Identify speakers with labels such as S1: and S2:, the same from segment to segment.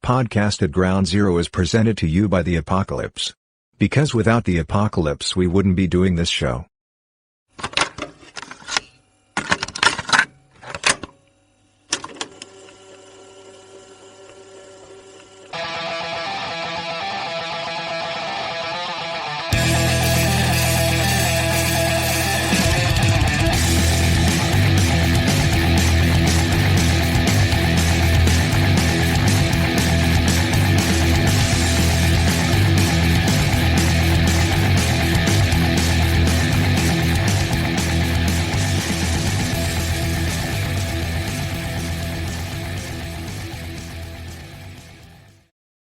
S1: Podcast at Ground Zero is presented to you by the Apocalypse. Because without the Apocalypse we wouldn't be doing this show.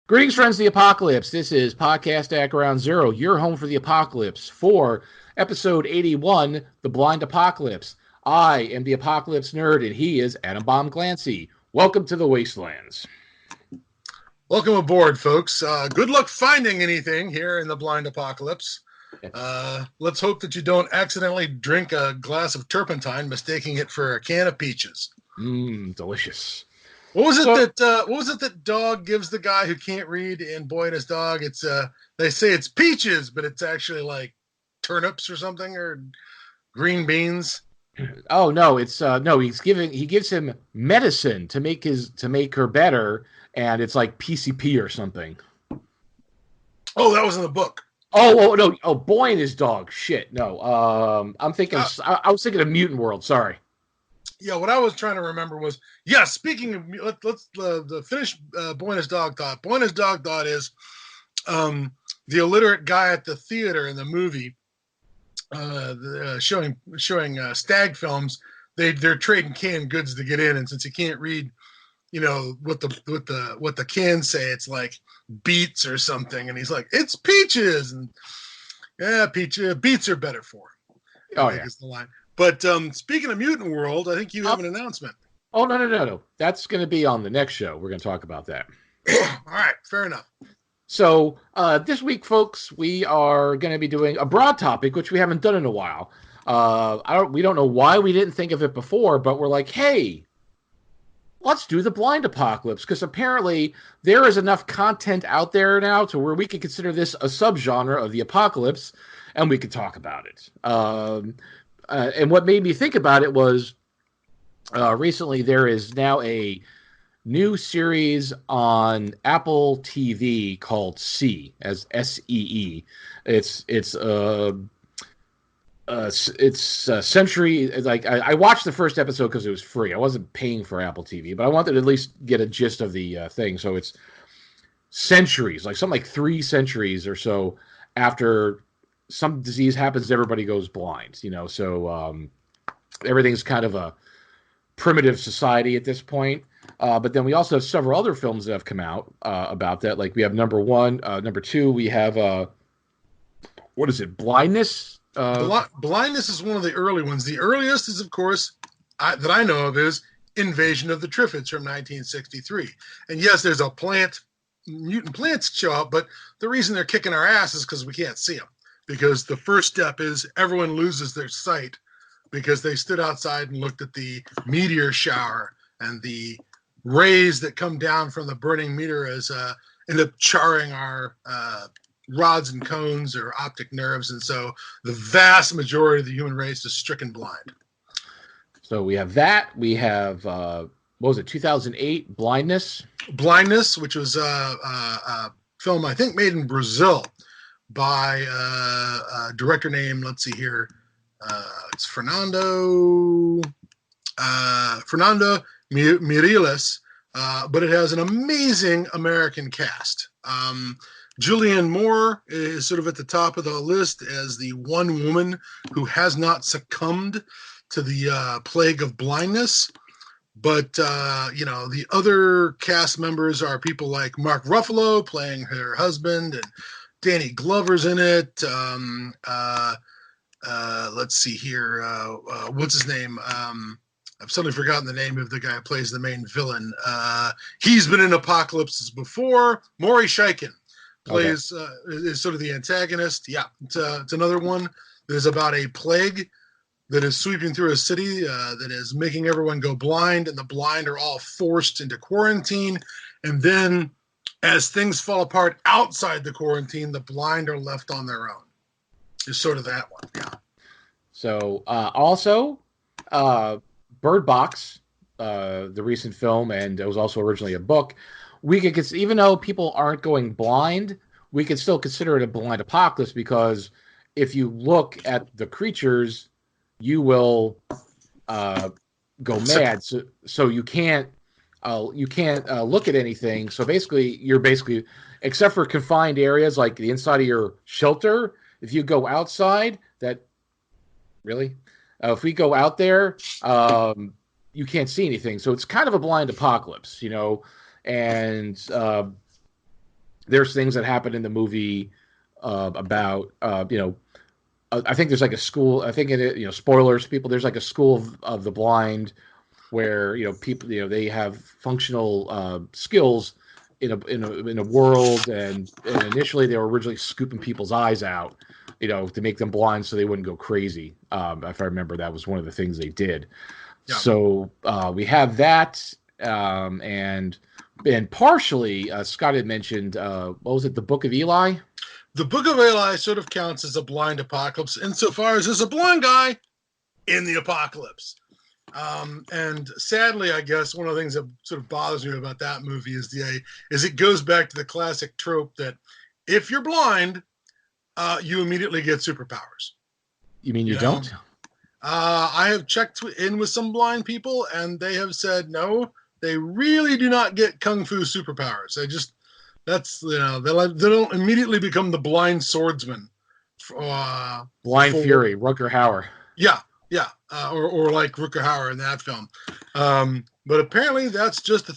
S2: Greetings, friends of the Apocalypse. This is Podcast at Ground Zero, your home for the Apocalypse, for episode 81, The Blind Apocalypse. I am the Apocalypse Nerd, and he is Adam Bomb Glancy. Welcome to the Wastelands.
S3: Welcome aboard, folks. Good luck finding anything here in the Blind Apocalypse. Let's hope that you don't accidentally drink a glass of turpentine, mistaking it for a can of peaches.
S2: Delicious.
S3: What was it that dog gives the guy who can't read in Boy and His Dog? It's they say it's peaches, but it's actually like turnips or something, or green beans.
S2: Oh no, it's no. He gives him medicine to make her better, and it's like PCP or something.
S3: Oh, that was in the book.
S2: Oh no. Oh, Boy and His Dog. Shit. No. I'm thinking. I was thinking of Mutant World. Sorry.
S3: Yeah, what I was trying to remember was, speaking of, let's finish Boy and His Dog thought. Boy and His Dog thought is the illiterate guy at the theater in the movie showing stag films. They're trading canned goods to get in, and since he can't read, what the cans say, it's like beets or something, and he's like, it's peaches, and beets are better for him.
S2: Oh yeah,
S3: is the line. But speaking of Mutant World, I think you have an announcement.
S2: Oh, no. That's going to be on the next show. We're going to talk about that.
S3: All right. Fair enough.
S2: So this week, folks, we are going to be doing a broad topic, which we haven't done in a while. We don't know why we didn't think of it before, but we're like, hey, let's do the Blind Apocalypse, because apparently there is enough content out there now to where we could consider this a subgenre of the Apocalypse, and we could talk about it. And what made me think about it was recently there is now a new series on Apple TV called See, as SEE. It's Century. Like I watched the first episode because it was free. I wasn't paying for Apple TV, but I wanted to at least get a gist of the thing. So it's centuries, like something like 3 centuries or so after some disease happens, everybody goes blind, so everything's kind of a primitive society at this point. But then we also have several other films that have come out about that. Like we have number 1, number 2, we have, what is it, Blindness?
S3: Blindness is one of the early ones. The earliest is, of course, that I know of, is Invasion of the Triffids from 1963. And yes, there's mutant plants show up, but the reason they're kicking our ass is because we can't see them. Because the first step is everyone loses their sight because they stood outside and looked at the meteor shower, and the rays that come down from the burning meteor end up charring our rods and cones or optic nerves, and so the vast majority of the human race is stricken blind.
S2: So we have that. We have, what was it, 2008, Blindness? Blindness,
S3: which was a film, I think, made in Brazil, by a director named, let's see here, it's Fernando Mireles, but it has an amazing American cast. Julianne Moore is sort of at the top of the list as the one woman who has not succumbed to the plague of blindness. But, the other cast members are people like Mark Ruffalo playing her husband, and Danny Glover's in it. Let's see here. What's his name? I've suddenly forgotten the name of the guy who plays the main villain. He's been in Apocalypses before. Maury Chaykin plays is sort of the antagonist. Yeah, it's another one that is about a plague that is sweeping through a city that is making everyone go blind, and the blind are all forced into quarantine. And then as things fall apart outside the quarantine, the blind are left on their own. It's sort of that one, yeah.
S2: So also, Bird Box, the recent film, and it was also originally a book. We could, even though people aren't going blind, we could still consider it a blind apocalypse because if you look at the creatures, you will go mad. So you can't look at anything. So basically, you're basically, except for confined areas like the inside of your shelter, if you go outside, if we go out there, you can't see anything. So it's kind of a blind apocalypse, and there's things that happen in the movie about, I think there's like a school, I think spoilers, people, there's like a school of the blind where, people, they have functional skills in a world, and initially they were originally scooping people's eyes out, to make them blind so they wouldn't go crazy. If I remember, that was one of the things they did. Yeah. So we have that, and partially, Scott had mentioned, what was it, the Book of Eli?
S3: The Book of Eli sort of counts as a blind apocalypse insofar as there's a blind guy in the apocalypse. And sadly, I guess one of the things that sort of bothers me about that movie is it goes back to the classic trope that if you're blind, you immediately get superpowers.
S2: You mean you don't?
S3: I have checked in with some blind people, and they have said no, they really do not get kung fu superpowers. They don't immediately become the blind swordsman.
S2: Fury, Rutger Hauer.
S3: Yeah. Yeah, or like Rutger Hauer in that film. But apparently that's just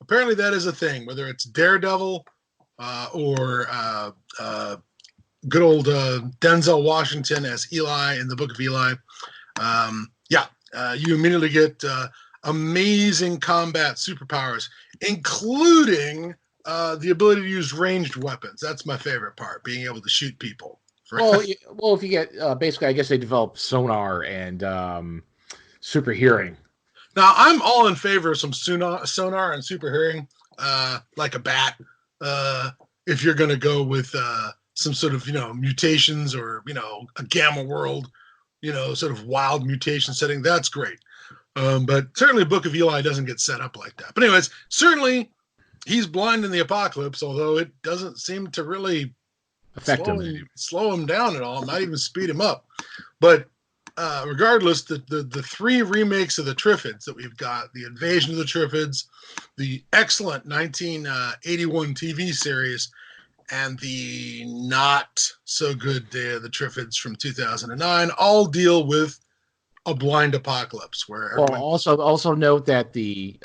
S3: apparently that is a thing, whether it's Daredevil or good old Denzel Washington as Eli in the Book of Eli. You immediately get amazing combat superpowers, including the ability to use ranged weapons. That's my favorite part, being able to shoot people.
S2: Well, if you get basically, I guess they develop sonar and super hearing.
S3: Now, I'm all in favor of some sonar and super hearing, like a bat. If you're going to go with some sort of mutations or a gamma world, sort of wild mutation setting, that's great. But certainly, Book of Eli doesn't get set up like that. But anyways, certainly he's blind in the apocalypse, although it doesn't seem to really slow him down at all, not even speed him up. But regardless, the three remakes of the Triffids that we've got, the Invasion of the Triffids, the excellent 1981 TV series, and the not so good Day of the Triffids from 2009, all deal with a blind apocalypse.
S2: Also note that the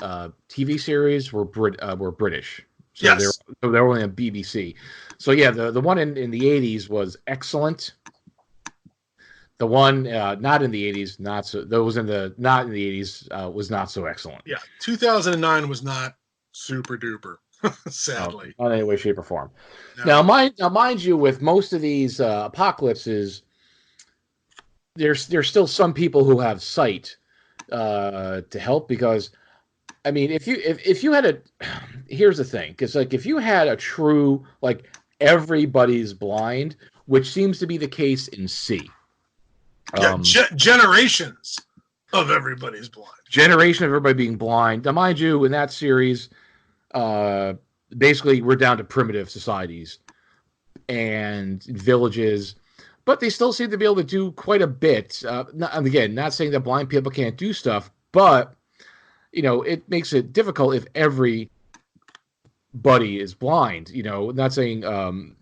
S2: TV series were British. So
S3: yes.
S2: they were only on BBC. So yeah, the one in the 80s was excellent. The one not in the 80s, not in the 80s was not so excellent.
S3: Yeah, 2009 was not super duper, sadly.
S2: Not in any way, shape, or form. No. Now, mind you, with most of these apocalypses, there's still some people who have sight to help, because I mean, if you had here's the thing, because like if you had a true, like, everybody's blind, which seems to be the case in C.
S3: Generations of everybody's blind.
S2: Generation of everybody being blind. Now, mind you, in that series, basically we're down to primitive societies and villages, but they still seem to be able to do quite a bit. Not saying that blind people can't do stuff, but it makes it difficult if everybody is blind. Not saying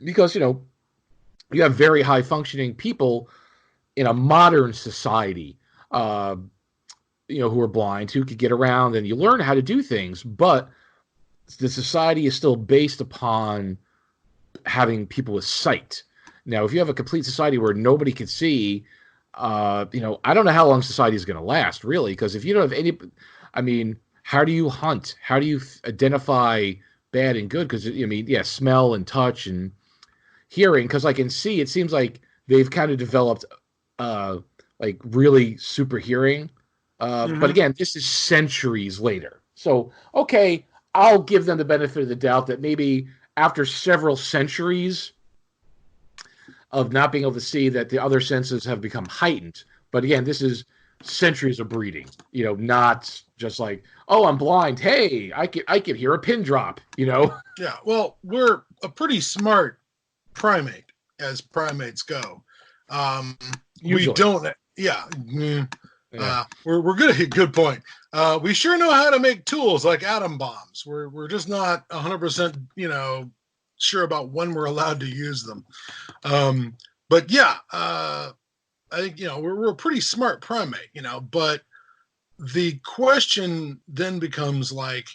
S2: because you have very high functioning people in a modern society, who are blind, who could get around, and you learn how to do things, but the society is still based upon having people with sight. Now, if you have a complete society where nobody can see, I don't know how long society is going to last, really, because if you don't have any, how do you hunt? How do you identify bad and good? Because, smell and touch and hearing, because like in C, it seems like they've kind of developed like really super hearing. But again, this is centuries later. So, okay, I'll give them the benefit of the doubt that maybe after several centuries of not being able to see, that the other senses have become heightened. But again, this is centuries of breeding, not just like, oh, I'm blind. Hey, I could hear a pin drop,
S3: Yeah, well, we're a pretty smart primate as primates go. We don't, yeah. We're good at good point. We sure know how to make tools like atom bombs. We're just not 100%, sure about when we're allowed to use them. But yeah, I think, we're a pretty smart primate, but the question then becomes like,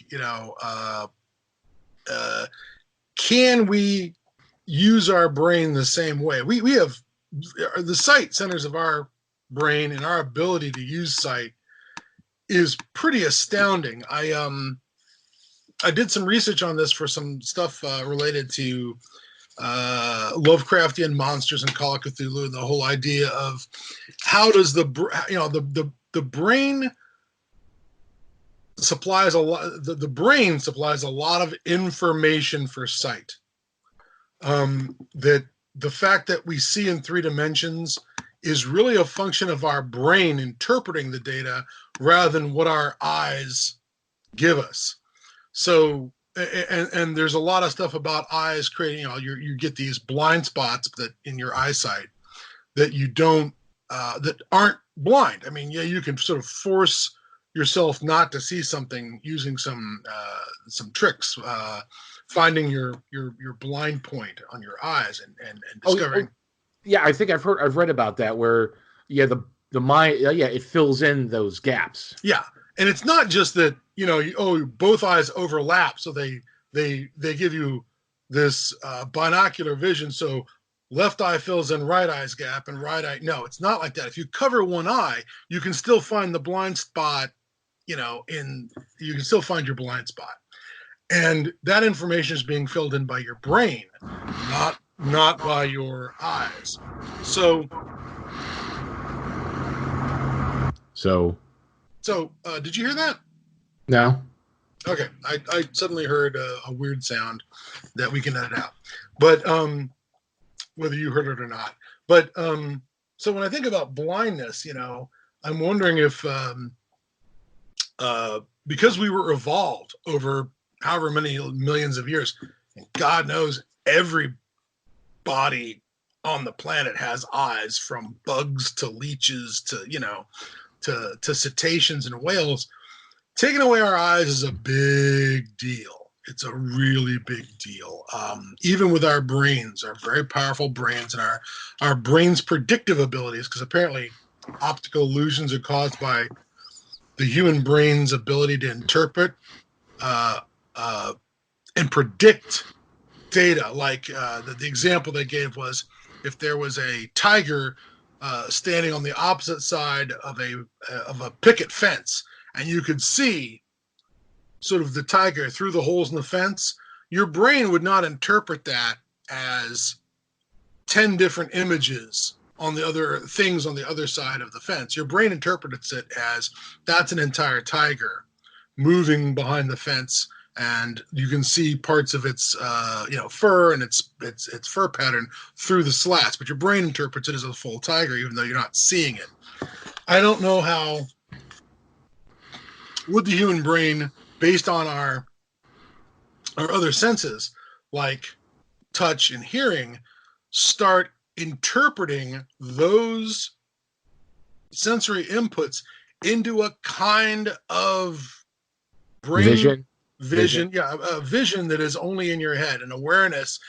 S3: can we use our brain the same way? We have the sight centers of our brain, and our ability to use sight is pretty astounding. I did some research on this for some stuff related to Lovecraftian monsters and Call of Cthulhu, and the whole idea of how does the brain supplies a lot. The brain supplies a lot of information for sight. That the fact that we see in 3 dimensions is really a function of our brain interpreting the data rather than what our eyes give us. So, and there's a lot of stuff about eyes creating, you get these blind spots that in your eyesight that you don't, that aren't blind. I mean, yeah, you can sort of force yourself not to see something using some tricks, finding your blind point on your eyes and discovering.
S2: Yeah, I think I've read about that where, the mind, it fills in those gaps.
S3: Yeah, and it's not just that both eyes overlap, so they give you this binocular vision. So left eye fills in right eye's gap, and right eye. No, it's not like that. If you cover one eye, you can still find the blind spot. You can still find your blind spot, and that information is being filled in by your brain, not by your eyes. So did you hear that?
S2: No.
S3: Okay, I suddenly heard a weird sound that we can edit out, but whether you heard it or not. But so when I think about blindness, I'm wondering if because we were evolved over however many millions of years, and God knows every body on the planet has eyes, from bugs to leeches to to cetaceans and whales. Taking away our eyes is a big deal. It's a really big deal. Even with our brains, our very powerful brains, and our brain's predictive abilities, because apparently optical illusions are caused by the human brain's ability to interpret and predict data. Like the example they gave was, if there was a tiger standing on the opposite side of a picket fence, and you could see sort of the tiger through the holes in the fence, your brain would not interpret that as 10 different images on the other things on the other side of the fence. Your brain interprets it as that's an entire tiger moving behind the fence, and you can see parts of its fur and its fur pattern through the slats, but your brain interprets it as a full tiger, even though you're not seeing it. I don't know how would the human brain, based on our other senses like touch and hearing, start interpreting those sensory inputs into a kind of brain vision, yeah, a vision that is only in your head, an awareness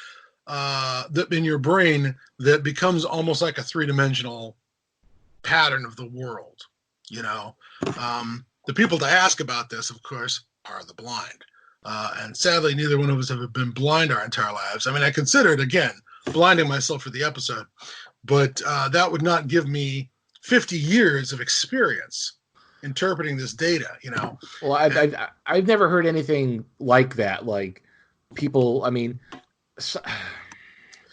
S3: that in your brain that becomes almost like a 3-dimensional pattern of the world. The people to ask about this, of course, are the blind. And sadly, neither one of us have been blind our entire lives. I mean, I considered, again, blinding myself for the episode, but that would not give me 50 years of experience interpreting this data,
S2: Well, I've never heard anything like that. Like people, I mean,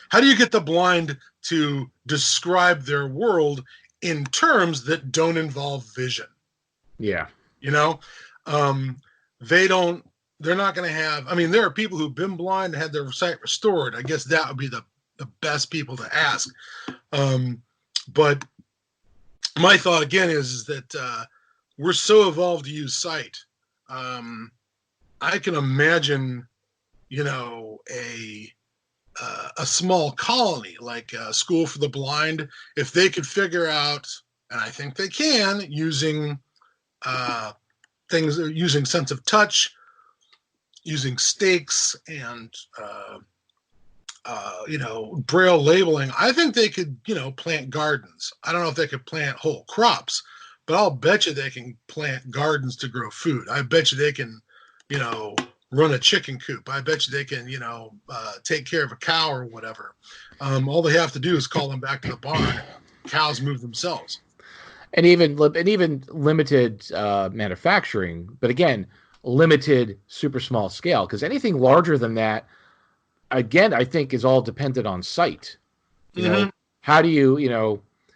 S3: how do you get the blind to describe their world in terms that don't involve vision?
S2: Yeah.
S3: They don't they're not going to have. I mean, there are people who've been blind and had their sight restored. I guess that would be the best people to ask. But my thought again is that we're so evolved to use sight. I can imagine, a small colony like a school for the blind, if they could figure out, and I think they can, using things, using sense of touch, using stakes and braille labeling. I think they could, plant gardens. I don't know if they could plant whole crops, but I'll bet you they can plant gardens to grow food. I bet you they can, run a chicken coop. I bet you they can, take care of a cow or whatever. All they have to do is call them back to the barn. Cows move themselves.
S2: And even limited manufacturing, but again, limited super small scale, because anything larger than that, again, I think is all dependent on sight. You know, how do you,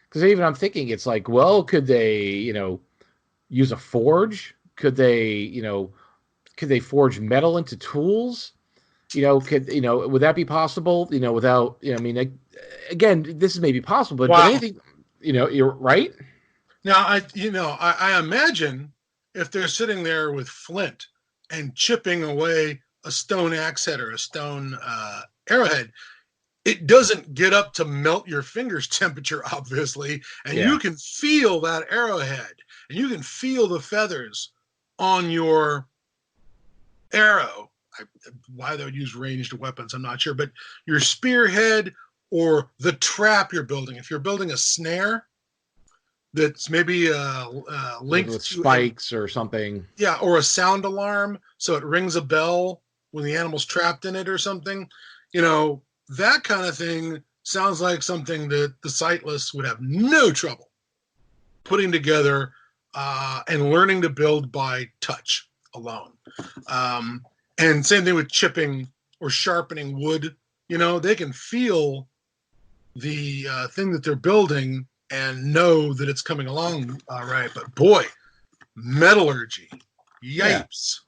S2: because even I'm thinking it's like, well, could they, use a forge? Could they, could they forge metal into tools? Would that be possible? Without, again, this is maybe possible, but anything, you're right.
S3: Now, I imagine if they're sitting there with flint and chipping away a stone axe head or a stone arrowhead, it doesn't get up to melt your fingers temperature, obviously, and you can feel that arrowhead, and you can feel the feathers on your arrow. Why they would use ranged weapons, I'm not sure, but your spearhead or the trap you're building. If you're building a snare that's maybe linked
S2: with
S3: to
S2: spikes or something.
S3: Yeah, or a sound alarm, so it rings a bell when the animal's trapped in it or something. That kind of thing sounds like something that the sightless would have no trouble putting together and learning to build by touch alone. And same thing with chipping or sharpening wood. They can feel the thing that they're building and know that it's coming along all right. But boy, metallurgy, yipes.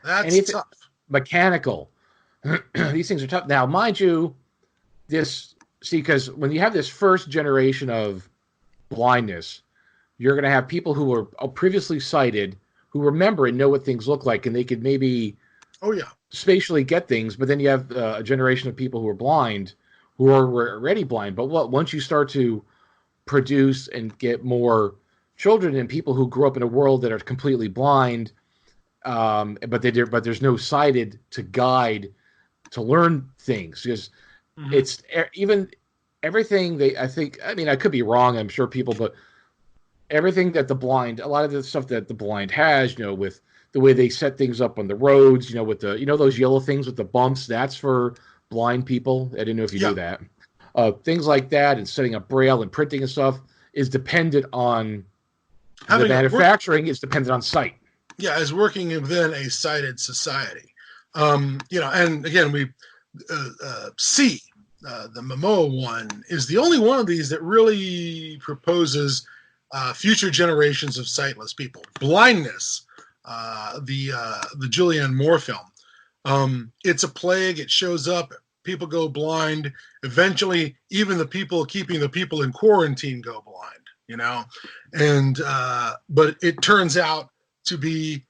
S3: That's tough.
S2: Mechanical. These things are tough. Now, mind you, because when you have this first generation of blindness, you're going to have people who were previously sighted who remember and know what things look like, and they could maybe spatially get things. But then you have a generation of people who are blind who are already blind. But once you start to produce and get more children and people who grew up in a world that are completely blind, but there's no sighted to guide to learn things, because it's even everything I could be wrong, I'm sure people, but everything that a lot of the stuff that the blind has, with the way they set things up on the roads, with the, those yellow things with the bumps, that's for blind people. I didn't know if you knew that. Things like that, and setting up braille and printing and stuff is dependent on the manufacturing is dependent on sight.
S3: Yeah, as working within a sighted society. And again, we see the Momoa one is the only one of these that really proposes future generations of sightless people. Blindness, the Julianne Moore film. It's a plague. It shows up. People go blind. Eventually, even the people keeping the people in quarantine go blind. And but it turns out to be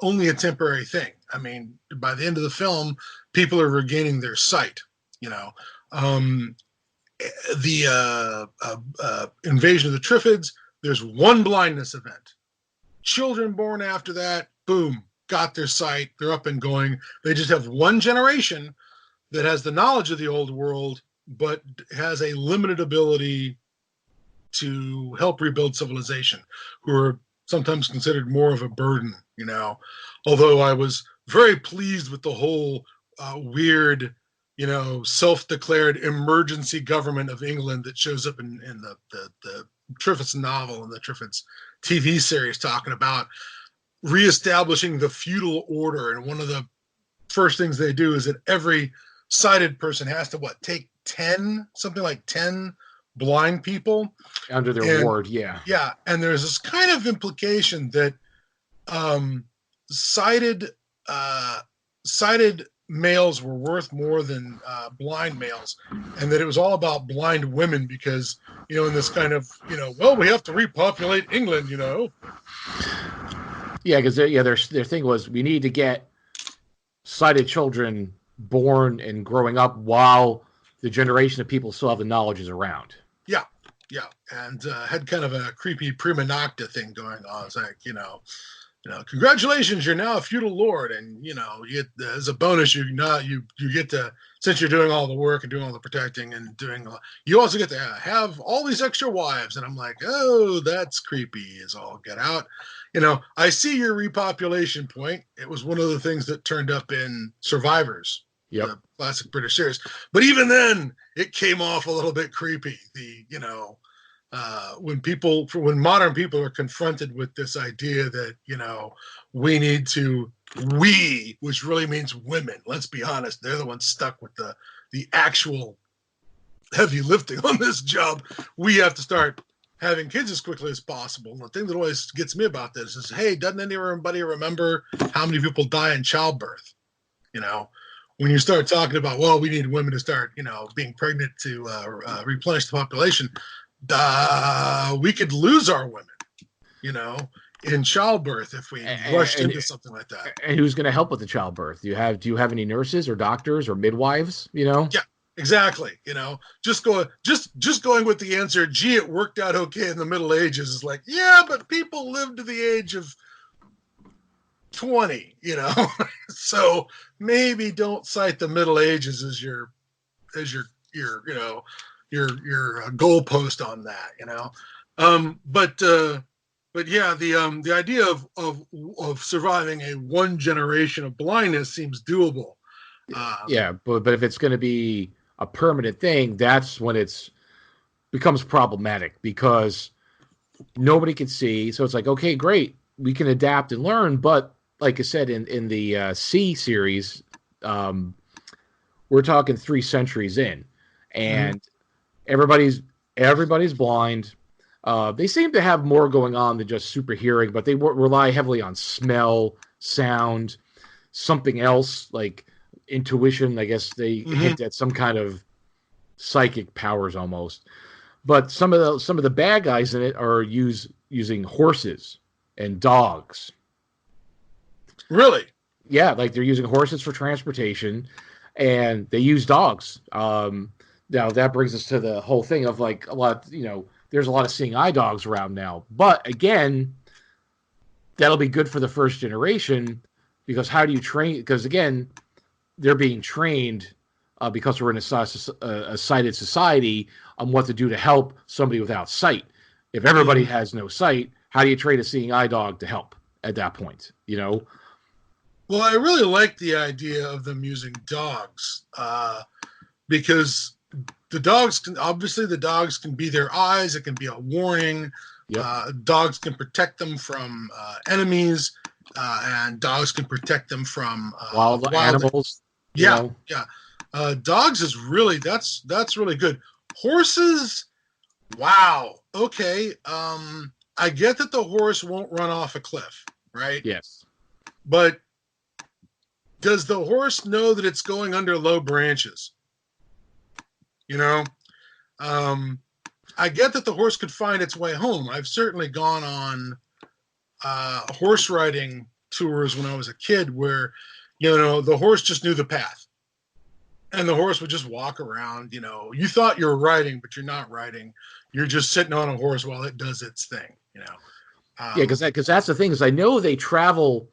S3: only a temporary thing. I mean, by the end of the film, people are regaining their sight. The invasion of the Triffids, there's one blindness event. Children born after that, boom, got their sight. They're up and going. They just have one generation that has the knowledge of the old world, but has a limited ability to help rebuild civilization, who are sometimes considered more of a burden, although I was very pleased with the whole weird, self-declared emergency government of England that shows up in the Triffids novel and the Triffids TV series, talking about reestablishing the feudal order. And one of the first things they do is that every sighted person has to take 10 blind people
S2: under their ward.
S3: And there's this kind of implication that sighted sighted males were worth more than blind males, and that it was all about blind women because, in this kind of, well, we have to repopulate England,
S2: Yeah, because their thing was we need to get sighted children born and growing up while the generation of people still have the knowledge is around.
S3: Yeah, and had kind of a creepy prima nocta thing going on. It's like, congratulations, you're now a feudal lord, and you get as a bonus, you get to, since you're doing all the work and doing all the protecting and you also get to have all these extra wives. And I'm like, oh, that's creepy as all get out. I see your repopulation point. It was one of the things that turned up in Survivors, the classic British series. But even then, it came off a little bit creepy. When modern people are confronted with this idea that, we, which really means women, let's be honest, they're the ones stuck with the actual heavy lifting on this job. We have to start having kids as quickly as possible. And the thing that always gets me about this is, hey, doesn't anybody remember how many people die in childbirth? When you start talking about, well, we need women to start, being pregnant to replenish the population, we could lose our women, in childbirth if we rushed into something like that.
S2: And who's going to help with the childbirth? Do you have any nurses or doctors or midwives?
S3: Yeah, exactly. Just going with the answer, gee, it worked out okay in the Middle Ages is like, yeah, but people lived to the age of 20, so maybe don't cite the Middle Ages as your goalpost on that, but yeah, the idea of surviving a one generation of blindness seems doable.
S2: But if it's going to be a permanent thing, that's when it's becomes problematic because nobody can see. So it's like, okay, great, we can adapt and learn, but like I said in the C series, we're talking 3 centuries in, and everybody's blind. They seem to have more going on than just super hearing, but they rely heavily on smell, sound, something else like intuition. I guess they hint at some kind of psychic powers almost. But some of the bad guys in it are using horses and dogs.
S3: Really?
S2: Yeah, like they're using horses for transportation, and they use dogs. Now that brings us to the whole thing of like a lot, there's a lot of seeing eye dogs around now. But again, that'll be good for the first generation because how do you train? Because again, they're being trained because we're in a sighted society on what to do to help somebody without sight. If everybody has no sight, how do you train a seeing eye dog to help at that point?
S3: Well, I really like the idea of them using dogs because the dogs can be their eyes. It can be a warning. Yep. Dogs can protect them from enemies, and dogs can protect them from
S2: wild animals.
S3: Yeah. Dogs is really that's really good. Horses, wow. Okay. I get that the horse won't run off a cliff, right?
S2: Yes.
S3: But does the horse know that it's going under low branches? I get that the horse could find its way home. I've certainly gone on horse riding tours when I was a kid where, the horse just knew the path. And the horse would just walk around, You thought you were riding, but you're not riding. You're just sitting on a horse while it does its thing,
S2: because that's the thing is I know they travel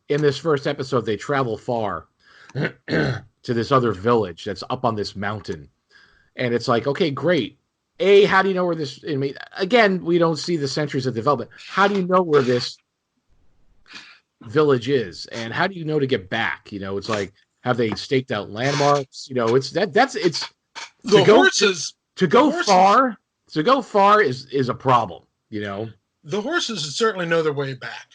S2: in this first episode. They travel far to this other village that's up on this mountain, and it's like, okay, great. How do you know where this? I mean, again, we don't see the centuries of development. How do you know where this village is, and how do you know to get back? It's like, have they staked out landmarks? It's
S3: the horses
S2: to go far. To go far is a problem.
S3: The horses certainly know their way back.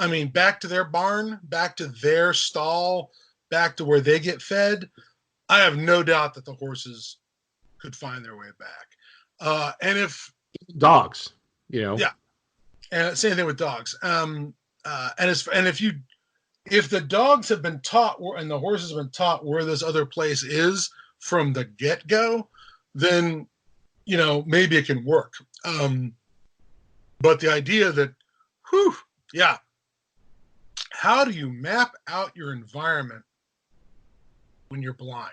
S3: I mean, back to their barn, back to their stall, back to where they get fed. I have no doubt that the horses could find their way back. And if
S2: dogs,
S3: yeah, and same thing with dogs. And if you if the dogs have been taught and the horses have been taught where this other place is from the get-go, then, maybe it can work. But the idea that, how do you map out your environment when you're blind?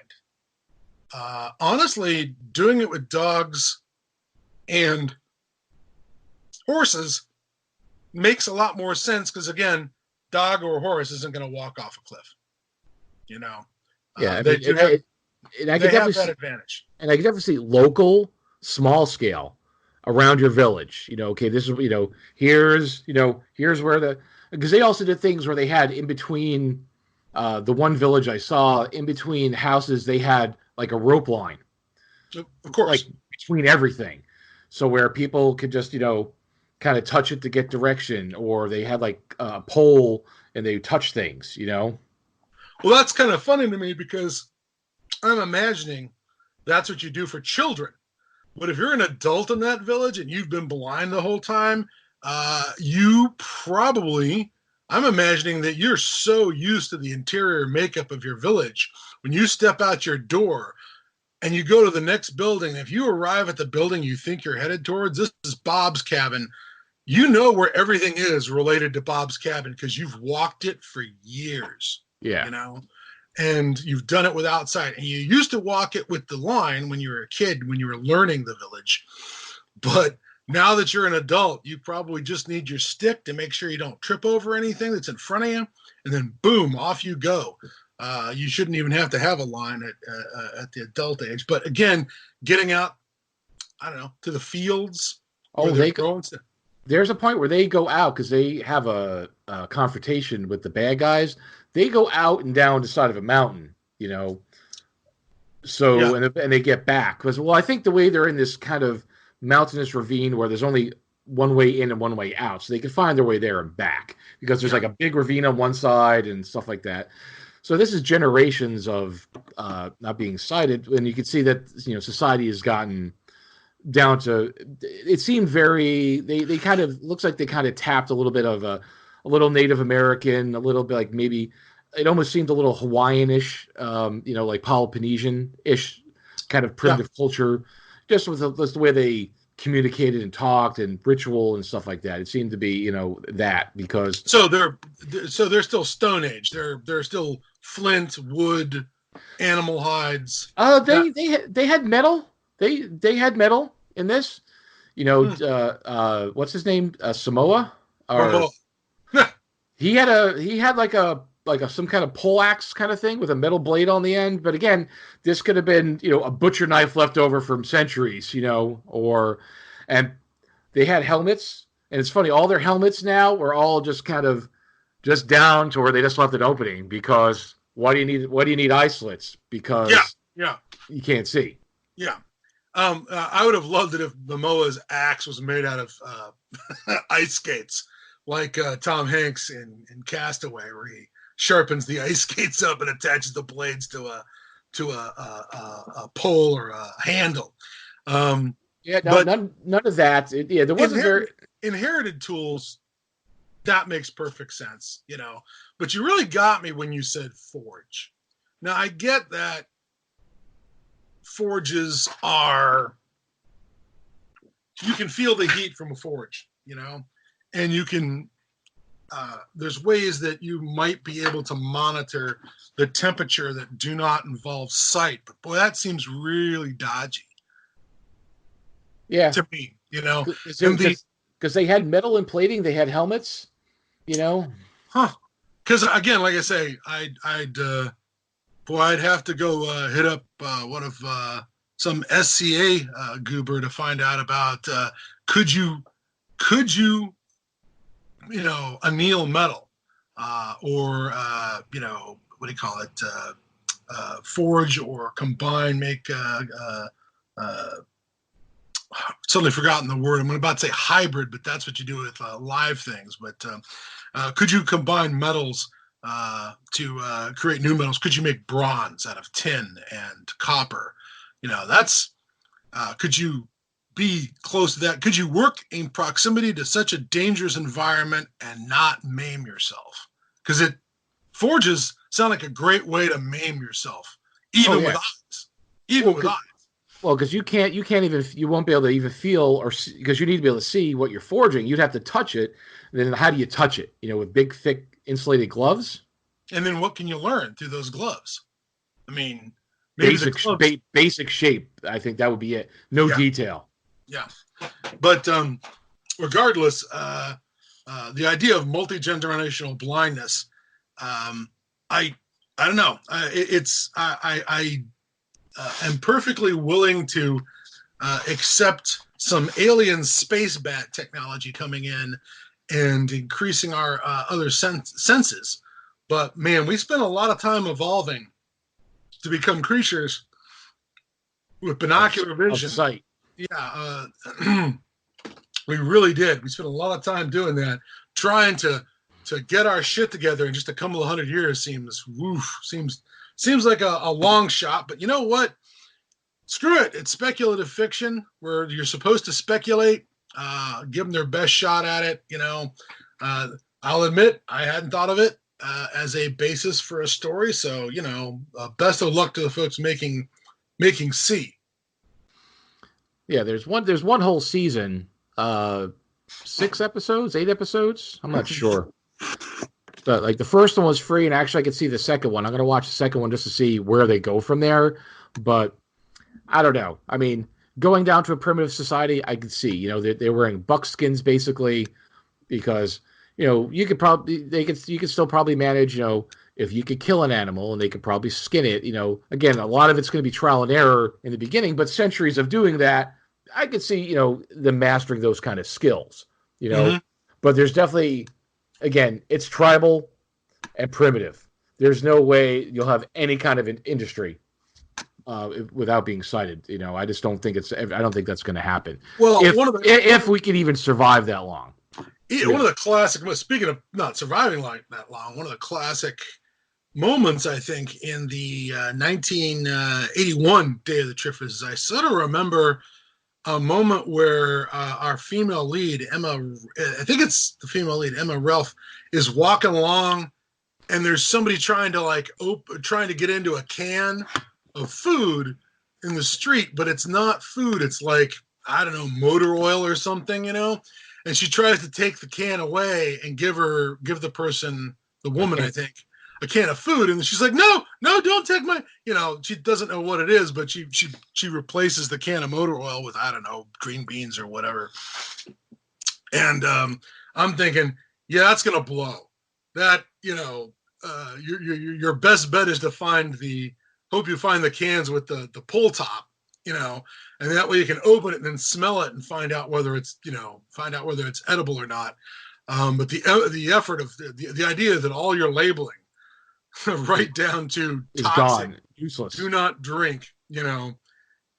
S3: Honestly, doing it with dogs and horses makes a lot more sense because, again, dog or horse isn't going to walk off a cliff.
S2: Yeah,
S3: they have that advantage.
S2: And I can definitely see local, small scale around your village. Okay, this is here's where because they also did things where they had in between the one village I saw, in between houses, they had like a rope line,
S3: of course,
S2: like between everything, so where people could just kind of touch it to get direction, or they had like a pole and they touch things.
S3: Well, that's kind of funny to me because I'm imagining that's what you do for children. But if you're an adult in that village and you've been blind the whole time, you probably, I'm imagining that you're so used to the interior makeup of your village. When you step out your door and you go to the next building, if you arrive at the building you think you're headed towards, this is Bob's cabin. You know where everything is related to Bob's cabin because you've walked it for years.
S2: Yeah.
S3: And you've done it with outside. And you used to walk it with the line when you were a kid, when you were learning the village. But now that you're an adult, you probably just need your stick to make sure you don't trip over anything that's in front of you. And then, boom, off you go. You shouldn't even have to have a line at the adult age. But again, getting out, I don't know, to the fields.
S2: There's a point where they go out because they have a confrontation with the bad guys. They go out and down the side of a mountain, So, yeah. and they get back. Because, I think the way they're in this kind of mountainous ravine where there's only one way in and one way out. So they can find their way there and back. Because there's like a big ravine on one side and stuff like that. So this is generations of not being sighted. And you can see that, society has gotten down to, it seemed very, they kind of, looks like they kind of tapped a little bit of a little Native American, a little bit like maybe, it almost seemed a little Hawaiian-ish, like Polynesian-ish kind of primitive culture, just with the way they communicated and talked and ritual and stuff like that. It seemed to be, that because.
S3: So they're still Stone Age. They're still flint, wood, animal hides.
S2: They had metal. They had metal in this. What's his name? Samoa. He had like some kind of pole axe kind of thing with a metal blade on the end. But again, this could have been, a butcher knife left over from centuries, and they had helmets. And it's funny, all their helmets now were all just kind of just down to where they just left an opening because why do you need eye slits? Because you can't see.
S3: Yeah. I would have loved it if Momoa's axe was made out of ice skates, like Tom Hanks in Castaway, where he sharpens the ice skates up and attaches the blades to a pole or a handle.
S2: None of that. There wasn't
S3: inherited tools. That makes perfect sense, But you really got me when you said forge. Now I get that forges are. You can feel the heat from a forge, and you can. There's ways that you might be able to monitor the temperature that do not involve sight. But boy, that seems really dodgy.
S2: Yeah.
S3: To me,
S2: because they had metal and plating, they had helmets,
S3: Huh. Because again, like I say, I'd have to go hit up one of some SCA goober to find out about could you anneal metal or what do you call it, forge or combine, make suddenly forgotten the word. I'm about to say hybrid, but that's what you do with live things. But could you combine metals to create new metals? Could you make bronze out of tin and copper? That's could you be close to that? Could you work in proximity to such a dangerous environment and not maim yourself? Because Forges sound like a great way to maim yourself, even with eyes. Even with eyes.
S2: Well, because you won't be able to even feel or because you need to be able to see what you're forging. You'd have to touch it. Then how do you touch it? With big, thick, insulated gloves.
S3: And then what can you learn through those gloves? I mean, maybe
S2: basic shape. I think that would be it. No detail.
S3: Yeah, but regardless, the idea of multi-generational blindness, I don't know. I am perfectly willing to accept some alien space bat technology coming in and increasing our other senses. But man, we spent a lot of time evolving to become creatures with binocular vision.
S2: Of sight.
S3: Yeah, we really did. We spent a lot of time doing that, trying to get our shit together in just a couple of 100 years. Seems like a long shot, but you know what? Screw it. It's speculative fiction where you're supposed to speculate, give them their best shot at it. I'll admit I hadn't thought of it as a basis for a story. So, best of luck to the folks making C.
S2: Yeah, there's one whole season, 6 episodes, 8 episodes. I'm not sure. But like the first one was free, and actually I could see the second one. I'm going to watch the second one just to see where they go from there. But I don't know. I mean, going down to a primitive society, I could see, they're wearing buckskins basically because, you could still probably manage, if you could kill an animal and they could probably skin it, again, a lot of it's going to be trial and error in the beginning, but centuries of doing that, I could see, them mastering those kind of skills,
S3: Mm-hmm.
S2: But there's definitely, again, it's tribal and primitive. There's no way you'll have any kind of industry without being cited. I just don't think I don't think that's going to happen.
S3: Well,
S2: if we can even survive that long.
S3: One of the classic, speaking of not surviving like that long, one of the classic moments, I think, in the 1981 Day of the Triffids, I sort of remember a moment where our female lead, Emma, I think it's the female lead, Emma Ralph, is walking along, and there's somebody trying to get into a can of food in the street, but it's not food. It's like, I don't know, motor oil or something, And she tries to take the can away and give the person, the woman, I think, a can of food, and she's like, no, don't take my, she doesn't know what it is, but she replaces the can of motor oil with, I don't know, green beans or whatever. And I'm thinking, yeah, that's gonna blow. That, your best bet is to hope you find the cans with the pull top, and that way you can open it and then smell it and find out whether it's edible or not. But the effort of the idea that all your labeling, right down to
S2: is
S3: toxic,
S2: gone, useless,
S3: do not drink,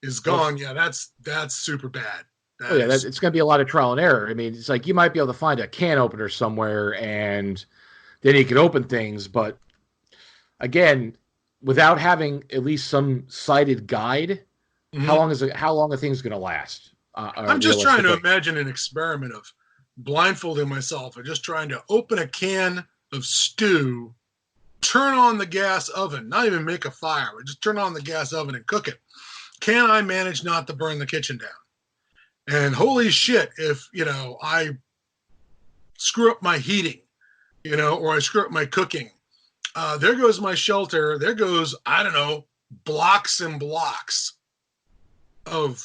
S3: is gone. Yeah, that's super bad.
S2: It's going to be a lot of trial and error. I mean, it's like you might be able to find a can opener somewhere, and then you can open things. But again, without having at least some cited guide, mm-hmm. how long are things going to last?
S3: I'm just trying to imagine an experiment of blindfolding myself and just trying to open a can of stew, turn on the gas oven, not even make a fire, but just turn on the gas oven and cook it. Can I manage not to burn the kitchen down? And holy shit, if, I screw up my heating, or I screw up my cooking, there goes my shelter. There goes, I don't know, blocks and blocks of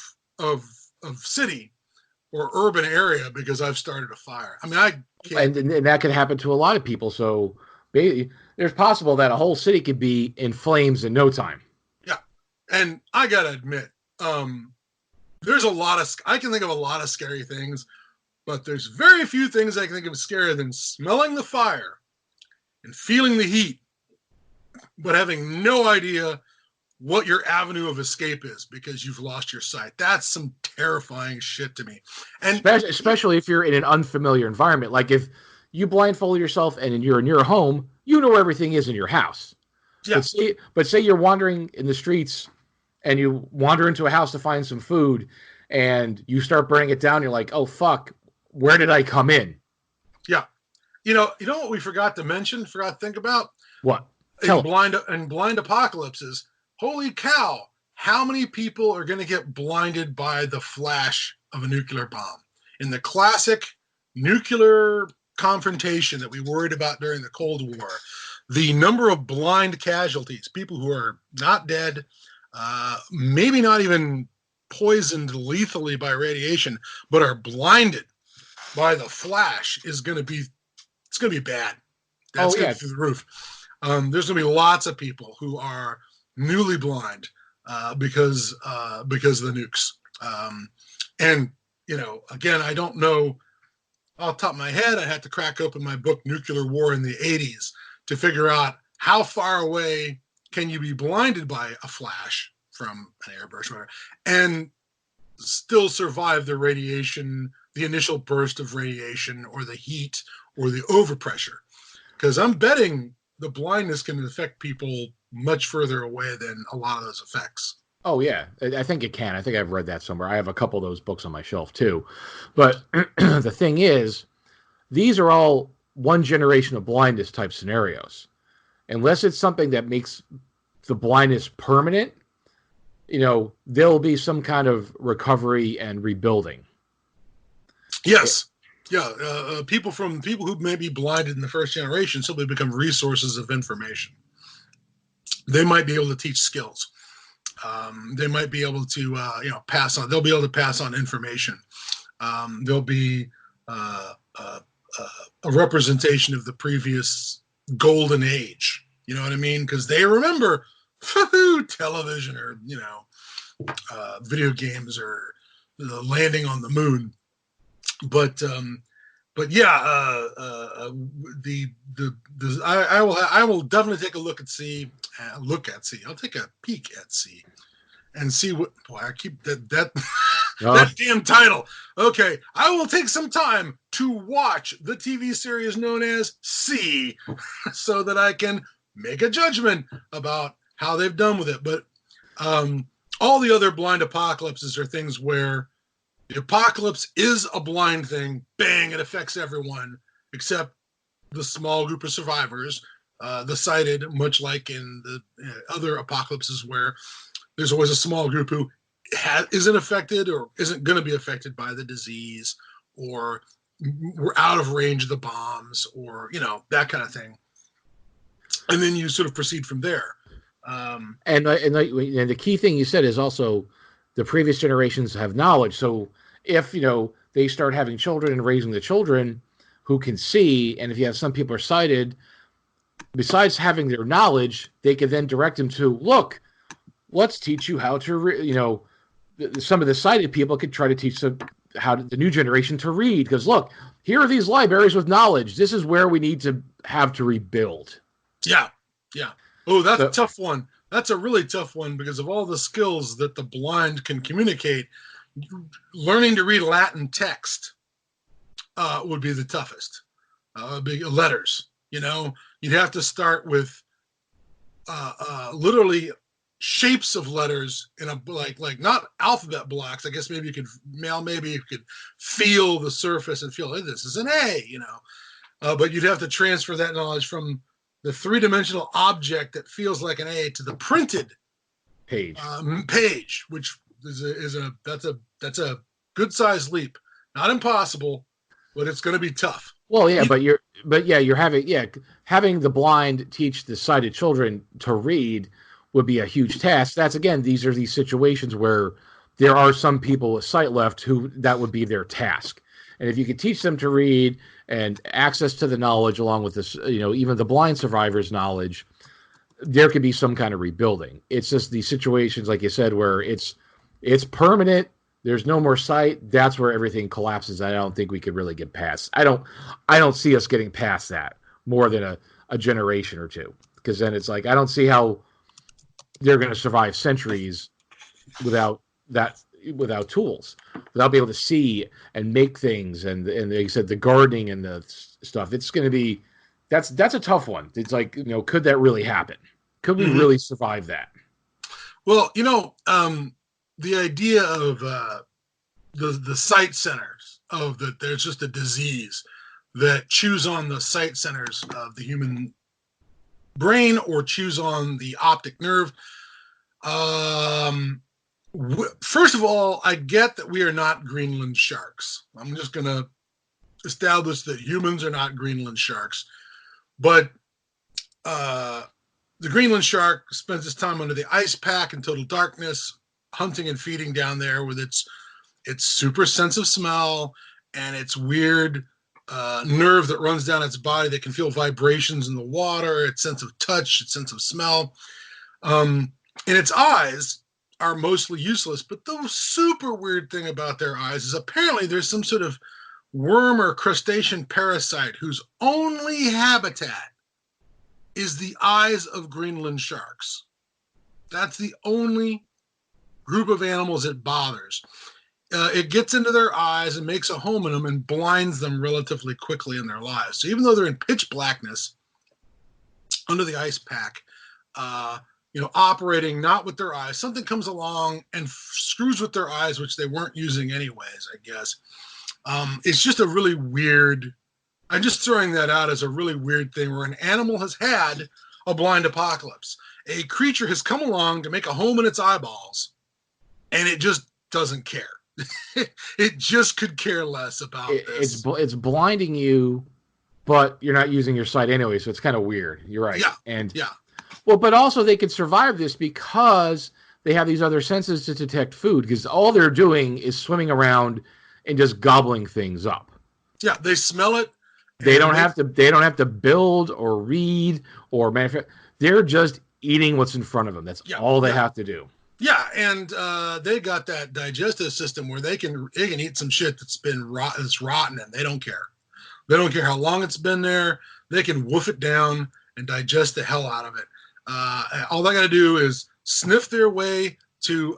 S3: city or urban area because I've started a fire. I mean, I can't.
S2: And that could happen to a lot of people. So there's possible that a whole city could be in flames in no time.
S3: Yeah. And I got to admit, I can think of a lot of scary things, but there's very few things I can think of scarier than smelling the fire and feeling the heat, but having no idea what your avenue of escape is because you've lost your sight. That's some terrifying shit to me. And
S2: especially if you're in an unfamiliar environment. Like if you blindfold yourself and you're in your home, you know where everything is in your house.
S3: Yeah.
S2: But say you're wandering in the streets and you wander into a house to find some food and you start burning it down. You're like, oh, fuck, where did I come in?
S3: Yeah. You know what we forgot to think about?
S2: What?
S3: In blind apocalypses, holy cow, how many people are going to get blinded by the flash of a nuclear bomb? In the classic nuclear confrontation that we worried about during the Cold War, the number of blind casualties, people who are not dead, maybe not even poisoned lethally by radiation, but are blinded by the flash is going to be bad. That's going to be through the roof. There's going to be lots of people who are newly blind because of the nukes. And, again, I don't know off the top of my head. I had to crack open my book, Nuclear War in the 80s, to figure out how far away can you be blinded by a flash from an airburst, whatever, and still survive the radiation, the initial burst of radiation, or the heat, or the overpressure. Because I'm betting the blindness can affect people much further away than a lot of those effects.
S2: Oh, yeah. I think it can. I think I've read that somewhere. I have a couple of those books on my shelf, too. But the thing is, these are all one generation of blindness type scenarios. Unless it's something that makes the blindness permanent, there'll be some kind of recovery and rebuilding.
S3: Yes. Yeah. People who may be blinded in the first generation simply become resources of information. They might be able to teach skills. They might be able to, pass on. They'll be able to pass on information. There'll be a representation of the previous golden age. You know what I mean? Because they remember television or video games or the landing on the moon. But yeah, I will definitely take a look at sea. I'll take a peek at sea and see what. Boy, I keep that that damn title. Okay, I will take some time to watch the TV series known as Sea, so that I can make a judgment about how they've done with it. But all the other blind apocalypses are things where the apocalypse is a blind thing. Bang, it affects everyone except the small group of survivors, the sighted, much like in the other apocalypses where there's always a small group who isn't affected or isn't going to be affected by the disease, or we're out of range of the bombs, or, that kind of thing. And then you sort of proceed from there.
S2: And the key thing you said is also the previous generations have knowledge. So if, they start having children and raising the children who can see, and if you have some people are sighted, besides having their knowledge, they can then direct them to, look, let's teach you how to, some of the sighted people could try to teach them the new generation to read. Because look, here are these libraries with knowledge. This is where we need to have to rebuild.
S3: Yeah. Oh, that's a tough one. That's a really tough one because of all the skills that the blind can communicate. Learning to read Latin text would be the toughest. Big letters, you'd have to start with literally shapes of letters in a like not alphabet blocks. I guess maybe you could feel the surface and feel, hey, this is an A, but you'd have to transfer that knowledge from the three-dimensional object that feels like an A to the printed
S2: page,
S3: which that's a good sized leap. Not impossible, but it's going to be tough.
S2: Well, yeah, you're having the blind teach the sighted children to read would be a huge task. These are these situations where there are some people with sight left who that would be their task. And if you could teach them to read and access to the knowledge along with this, even the blind survivors' knowledge, there could be some kind of rebuilding. It's just these situations, like you said, where it's permanent. There's no more sight. That's where everything collapses. I don't think we could really get past. I don't see us getting past that more than a generation or two, because then it's like I don't see how they're going to survive centuries without tools, without being able to see and make things, and like you said, the gardening and the stuff. It's going to be that's a tough one. It's like, could that really happen? Could we really survive that?
S3: Well, the idea of the sight centers of that there's just a disease that chews on the sight centers of the human brain or chews on the optic nerve. First of all, I get that we are not Greenland sharks. I'm just going to establish that humans are not Greenland sharks. But the Greenland shark spends its time under the ice pack in total darkness, hunting and feeding down there with its super sense of smell and its weird nerve that runs down its body that can feel vibrations in the water, its sense of touch, its sense of smell. And its eyes are mostly useless, but the super weird thing about their eyes is apparently there's some sort of worm or crustacean parasite whose only habitat is the eyes of Greenland sharks. That's the only group of animals it bothers. It gets into their eyes and makes a home in them and blinds them relatively quickly in their lives. So even though they're in pitch blackness under the ice pack, operating not with their eyes, something comes along and screws with their eyes, which they weren't using anyways, I guess. It's just a really weird, I'm just throwing that out as a really weird thing where an animal has had a blind apocalypse. A creature has come along to make a home in its eyeballs, and it just doesn't care. It just could care less about this.
S2: It's blinding you, but you're not using your sight anyway, so it's kind of weird. You're right.
S3: Yeah.
S2: Well, but also they could survive this because they have these other senses to detect food, because all they're doing is swimming around and just gobbling things up.
S3: Yeah, they smell it.
S2: They don't have to build or read or manufacture. They're just eating what's in front of them. That's all they have to do.
S3: Yeah, and they got that digestive system where they can eat some shit that's rotten, and they don't care. They don't care how long it's been there. They can woof it down and digest the hell out of it. All they got to do is sniff their way to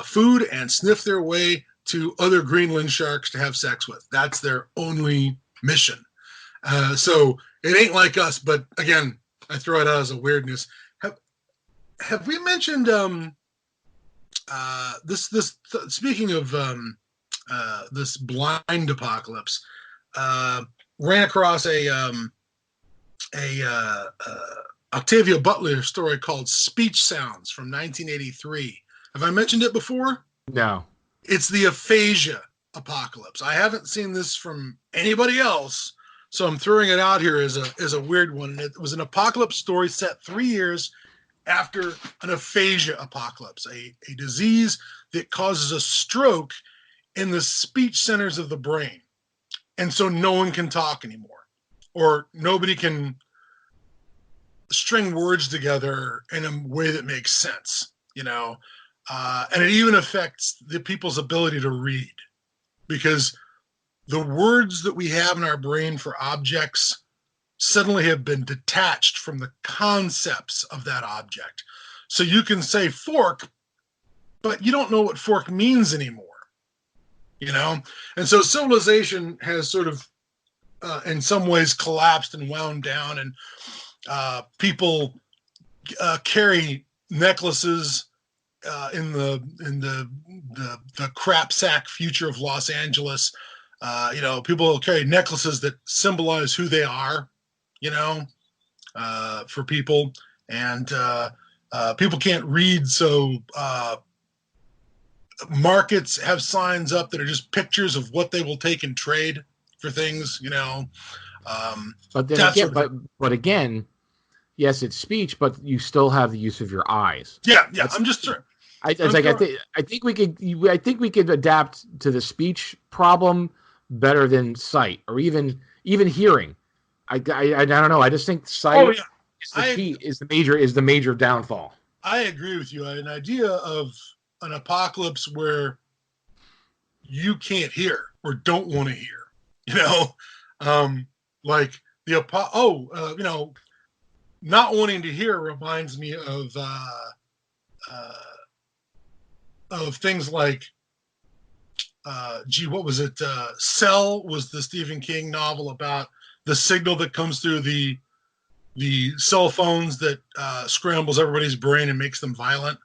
S3: food and sniff their way to other Greenland sharks to have sex with. That's their only mission. So it ain't like us, but again, I throw it out as a weirdness. Have we mentioned speaking of this blind apocalypse, ran across a Octavia Butler story called Speech Sounds from 1983. Have I mentioned it before?
S2: No.
S3: It's the aphasia apocalypse. I haven't seen this from anybody else, so I'm throwing it out here as a weird one. It was an apocalypse story set 3 years after an aphasia apocalypse, a disease that causes a stroke in the speech centers of the brain. And so no one can talk anymore, or nobody can string words together in a way that makes sense, and it even affects the people's ability to read, because the words that we have in our brain for objects suddenly have been detached from the concepts of that object. So you can say fork, but you don't know what fork means anymore, And so civilization has sort of, in some ways, collapsed and wound down, and people carry necklaces in the crap sack future of Los Angeles. People carry necklaces that symbolize who they are, for people, and people can't read, so markets have signs up that are just pictures of what they will take and trade for things,
S2: But then again, but again, yes, it's speech, but you still have the use of your eyes.
S3: Yeah. I'm just.
S2: I think we could adapt to the speech problem better than sight, or even hearing. I don't know. I just think sight is the major downfall.
S3: I agree with you. An idea of an apocalypse where you can't hear or don't want to hear, like the not wanting to hear reminds me of things like, what was it? Cell was the Stephen King novel about the signal that comes through the cell phones that scrambles everybody's brain and makes them violent.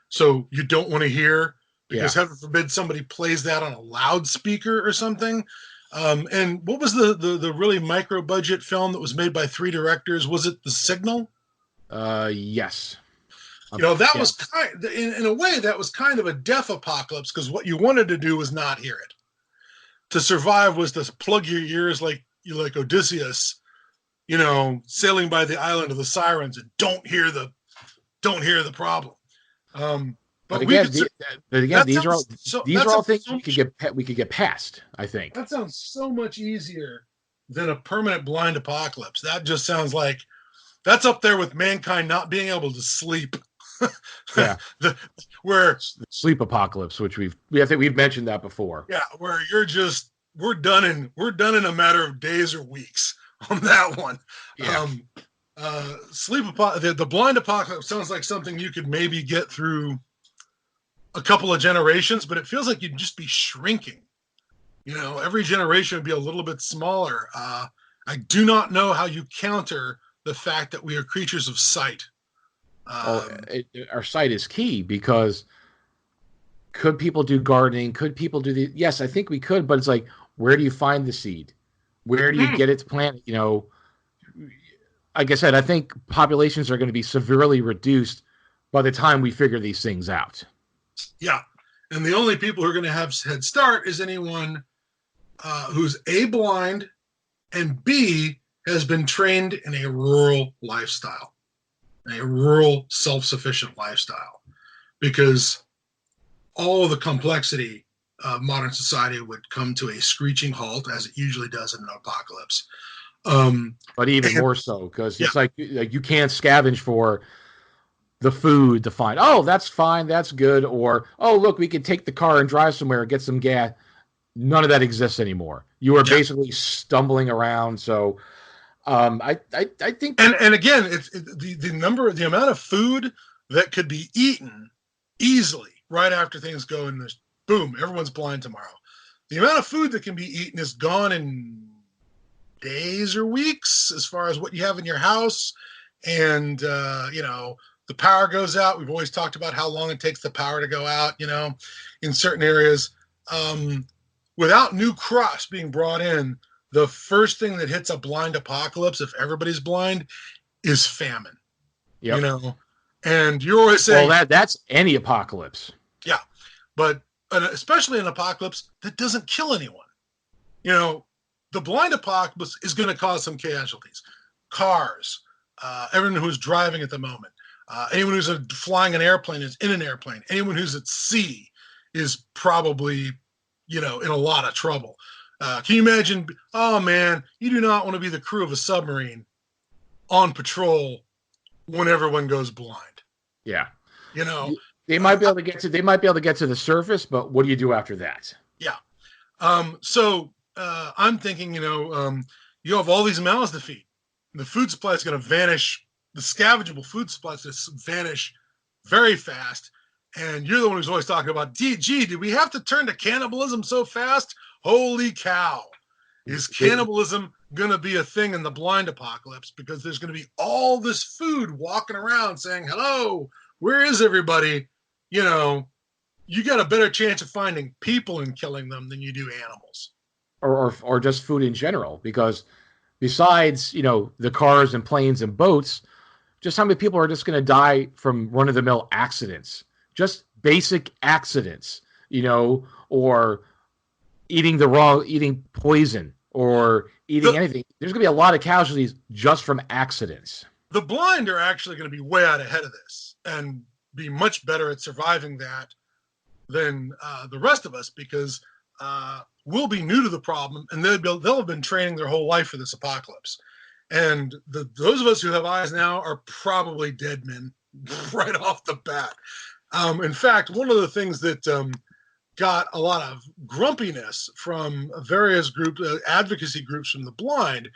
S3: So you don't want to hear, because heaven forbid somebody plays that on a loudspeaker or something. And what was the really micro budget film that was made by 3 directors? Was it The Signal?
S2: Yes.
S3: That was in a way, that was kind of a death apocalypse, because what you wanted to do was not hear it. To survive was to plug your ears like Odysseus, sailing by the island of the sirens, and don't hear the problem.
S2: But again, these are all things we could get past, I think.
S3: That sounds so much easier than a permanent blind apocalypse. That just sounds like that's up there with mankind not being able to sleep.
S2: Yeah.
S3: Where
S2: sleep apocalypse, which we've mentioned that before.
S3: Yeah, where we're done in a matter of days or weeks on that one.
S2: Yeah.
S3: The blind apocalypse sounds like something you could maybe get through a couple of generations, but it feels like you'd just be shrinking. Every generation would be a little bit smaller. I do not know how you counter the fact that we are creatures of sight.
S2: Our sight is key, because could people do gardening? Could people do the? Yes, I think we could, but it's like, where do you find the seed? Where do you get it planted? Like I said, I think populations are going to be severely reduced by the time we figure these things out.
S3: Yeah, and the only people who are going to have head start is anyone who's A, blind, and B, has been trained in a rural lifestyle, a rural self-sufficient lifestyle, because all the complexity of modern society would come to a screeching halt, as it usually does in an apocalypse.
S2: But even more so, because it's like you can't scavenge for the food to find, oh, that's fine, that's good, or, oh, look, we can take the car and drive somewhere and get some gas. None of that exists anymore. You are basically stumbling around. So I think,
S3: and again, it's the amount of food that could be eaten easily right after things go in this boom, everyone's blind tomorrow. The amount of food that can be eaten is gone in days or weeks, as far as what you have in your house. And the power goes out. We've always talked about how long it takes the power to go out, in certain areas. Without new crops being brought in, the first thing that hits a blind apocalypse, if everybody's blind, is famine.
S2: Yep.
S3: And you're always saying,
S2: well, that's any apocalypse.
S3: Yeah, but especially an apocalypse that doesn't kill anyone. The blind apocalypse is going to cause some casualties. Cars, everyone who's driving at the moment, anyone who's flying an airplane is in an airplane. Anyone who's at sea is probably, in a lot of trouble. Can you imagine? Oh man, you do not want to be the crew of a submarine on patrol when everyone goes blind.
S2: Yeah.
S3: They
S2: might be able to get to the surface, but what do you do after that?
S3: Yeah. So I'm thinking, you have all these mouths to feed. The food supply is going to vanish. The scavengable food supply is going to vanish very fast. And you're the one who's always talking about, gee, did we have to turn to cannibalism so fast? Holy cow. Is cannibalism going to be a thing in the blind apocalypse? Because there's going to be all this food walking around saying, hello, where is everybody? You got a better chance of finding people and killing them than you do animals.
S2: Or just food in general, because besides, the cars and planes and boats, just how many people are just going to die from run-of-the-mill accidents? Just basic accidents, or eating poison, or eating anything. There's going to be a lot of casualties just from accidents.
S3: The blind are actually going to be way out ahead of this and be much better at surviving that than the rest of us, because we'll be new to the problem, and they'll have been training their whole life for this apocalypse. And those of us who have eyes now are probably dead men right off the bat. In fact, one of the things that got a lot of grumpiness from various advocacy groups from the blind,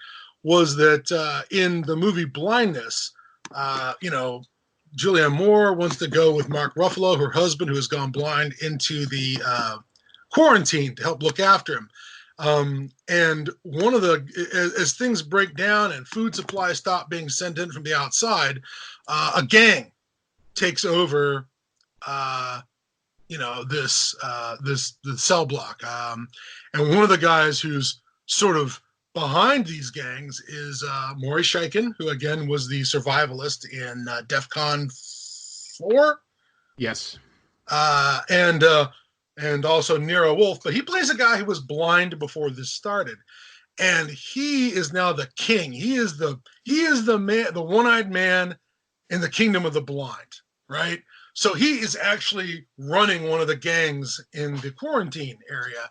S3: was that in the movie Blindness, Julianne Moore wants to go with Mark Ruffalo, her husband, who has gone blind, into the quarantine to help look after him. And one of as things break down and food supplies stop being sent in from the outside, a gang takes over, the cell block. And one of the guys who's sort of behind these gangs is Maury Scheiken, who again was the survivalist in DEFCON 4.
S2: Yes.
S3: And also Nero Wolfe, but he plays a guy who was blind before this started, and he is now the king. He is the man, the one-eyed man in the kingdom of the blind, right? So he is actually running one of the gangs in the quarantine area.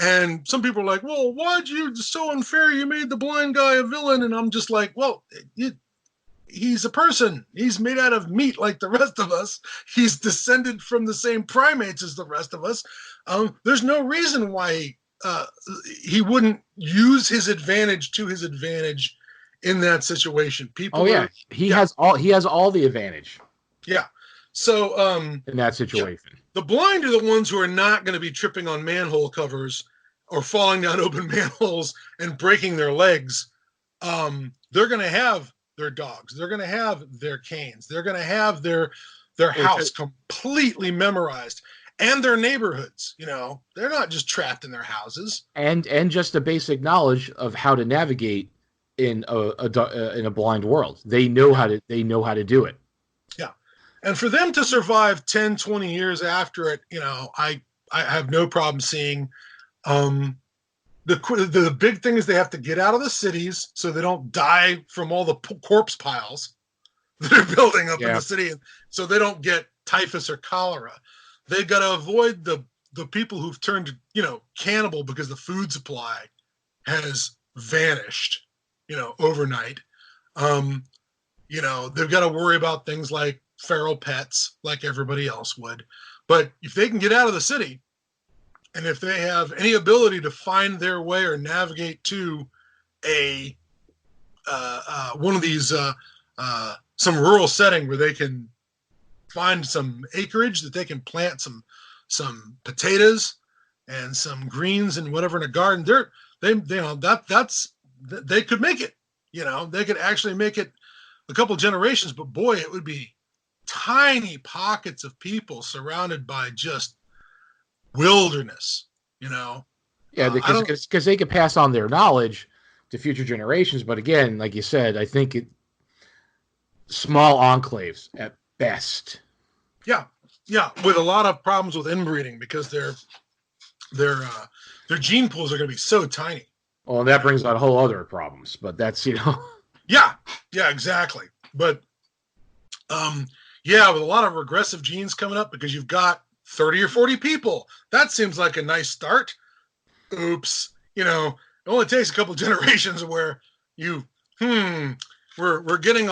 S3: And some people are like, well, why'd you, so unfair, you made the blind guy a villain? And I'm just like, well, he's a person. He's made out of meat like the rest of us. He's descended from the same primates as the rest of us. There's no reason why he wouldn't use his advantage to his advantage in that situation. People.
S2: He has all the advantage.
S3: Yeah. So
S2: in that situation,
S3: the blind are the ones who are not going to be tripping on manhole covers or falling down open manholes and breaking their legs. They're going to have their dogs. They're going to have their canes. They're going to have their house completely memorized, and their neighborhoods. You know, they're not just trapped in their houses.
S2: And just a basic knowledge of how to navigate in a blind world. They know how to do it. Yeah.
S3: And for them to survive 10, 20 years after it, you know, I have no problem seeing. The big thing is they have to get out of the cities so they don't die from all the corpse piles that are building up in the city, so they don't get typhus or cholera. They got to avoid the people who've turned, you know, cannibal because the food supply has vanished, you know, overnight. You know, they've got to worry about things like feral pets, like everybody else would. But if they can get out of the city, and if they have any ability to find their way or navigate to a one of these some rural setting where they can find some acreage that they can plant some potatoes and some greens and whatever in a garden, they could make it. You know, they could actually make it a couple generations. But boy, it would be tiny pockets of people surrounded by just wilderness, you know.
S2: Yeah, because they could pass on their knowledge to future generations. But again, like you said, I think small enclaves at best. Yeah,
S3: with a lot of problems with inbreeding because their gene pools are going to be so tiny.
S2: Well, that brings out whole other problems. But that's, you know.
S3: Yeah, exactly. But with a lot of regressive genes coming up because you've got 30 or 40 people. That seems like a nice start. Oops. You know, it only takes a couple of generations where we're getting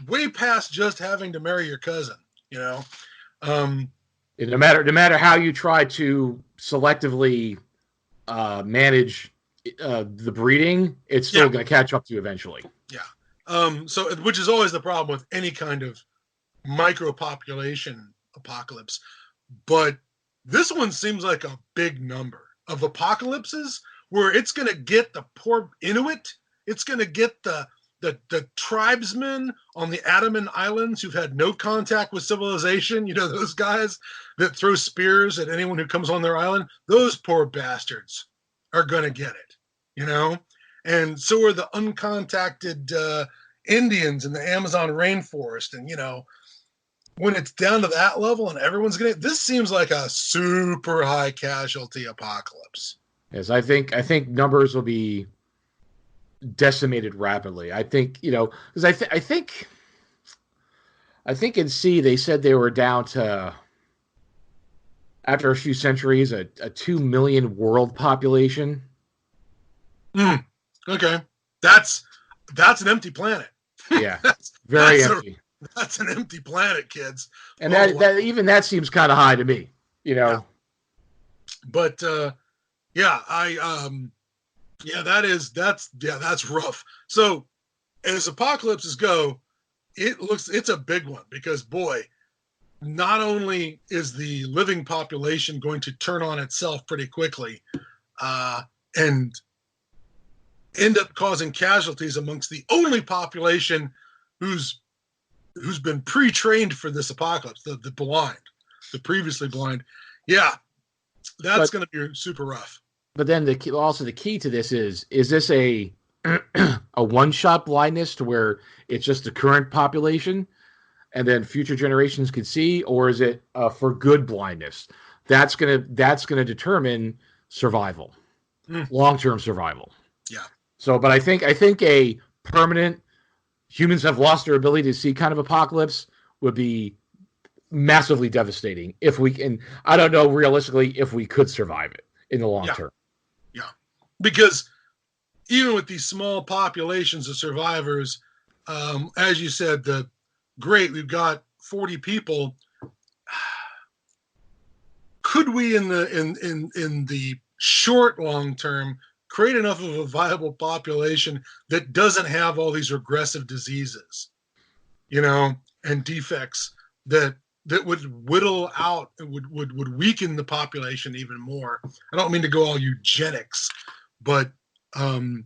S3: way past just having to marry your cousin, you know.
S2: No matter how you try to selectively manage the breeding, it's still going to catch up to you eventually.
S3: Yeah. So which is always the problem with any kind of micropopulation apocalypse, but this one seems like a big number of apocalypses where it's going to get the poor Inuit, it's going to get the tribesmen on the Andaman Islands who've had no contact with civilization, you know, those guys that throw spears at anyone who comes on their island. Those poor bastards are going to get it, you know. And so are the uncontacted Indians in the Amazon rainforest. And, you know, when it's down to that level and everyone's this seems like a super high casualty apocalypse.
S2: Yes, I think numbers will be decimated rapidly. I think, you know, because I think in C they said they were down to, after a few centuries, a 2 million world population.
S3: Okay, that's an empty planet.
S2: Yeah, very empty.
S3: That's an empty planet, kids.
S2: And that even that seems kind of high to me, you know.
S3: Yeah. But that's rough. So as apocalypses go, it's a big one because boy, not only is the living population going to turn on itself pretty quickly, and end up causing casualties amongst the only population who's been pre-trained for this apocalypse, the blind, the previously blind. Yeah, that's going to be super rough.
S2: but then the key to this is this a a one-shot blindness to where it's just the current population and then future generations could see, or is it for good blindness? That's gonna determine survival, long-term survival.
S3: Yeah.
S2: So, but I think a permanent humans have lost their ability to see kind of apocalypse would be massively devastating if we can. I don't know realistically if we could survive it in the long term.
S3: Yeah, because even with these small populations of survivors, as you said, we've got 40 people. Could we in the short long term create enough of a viable population that doesn't have all these regressive diseases, and defects that would whittle out, would weaken the population even more? I don't mean to go all eugenics, but the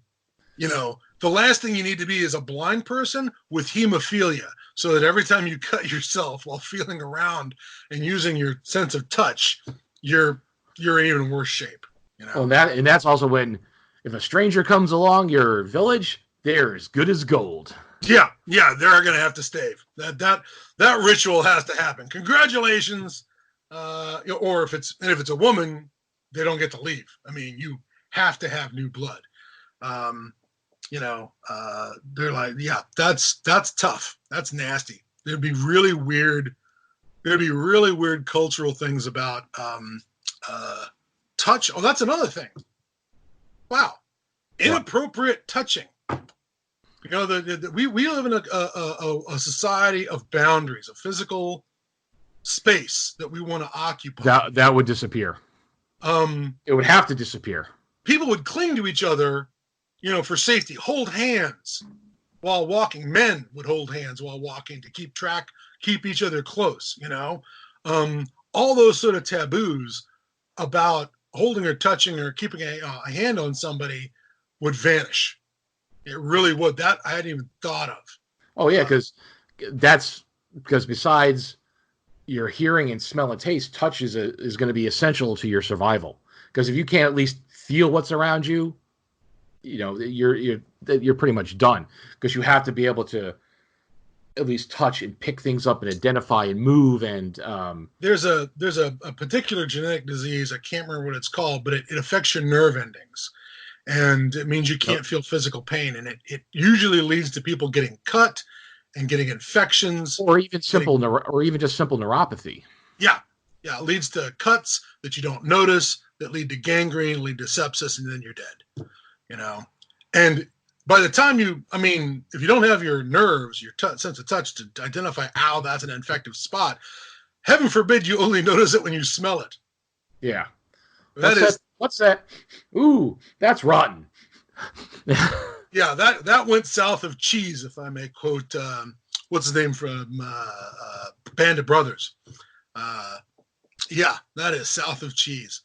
S3: last thing you need to be is a blind person with hemophilia, so that every time you cut yourself while feeling around and using your sense of touch, you're in even worse shape.
S2: Well, that's also when, if a stranger comes along your village, they're as good as gold.
S3: Yeah, they're going to have to stave. That ritual has to happen. Congratulations, or if it's a woman, they don't get to leave. I mean, you have to have new blood. They're like, yeah, that's tough. That's nasty. There'd be really weird cultural things about touch. Oh, that's another thing. Wow, inappropriate touching. We live in a society of boundaries, a physical space that we want to occupy.
S2: That would disappear. It would have to disappear.
S3: People would cling to each other, for safety, hold hands while walking. Men would hold hands while walking to keep each other close, all those sort of taboos about holding or touching or keeping a hand on somebody would vanish. It really would. That I hadn't even thought of.
S2: Oh yeah, because besides your hearing and smell and taste, touch is going to be essential to your survival. Because if you can't at least feel what's around you, you're pretty much done. Because you have to be able to at least touch and pick things up and identify and move. And
S3: there's a particular genetic disease, I can't remember what it's called, but it affects your nerve endings. And it means you can't feel physical pain. And it usually leads to people getting cut and getting infections.
S2: Or even just simple neuropathy.
S3: Yeah. Yeah. It leads to cuts that you don't notice, that lead to gangrene, lead to sepsis, and then you're dead. And by the time if you don't have your nerves, your sense of touch to identify, that's an infective spot, heaven forbid you only notice it when you smell it.
S2: Yeah.
S3: What's
S2: that? Ooh, that's rotten.
S3: Yeah, that went south of cheese, if I may quote, what's his name from Band of Brothers. Yeah, that is south of cheese.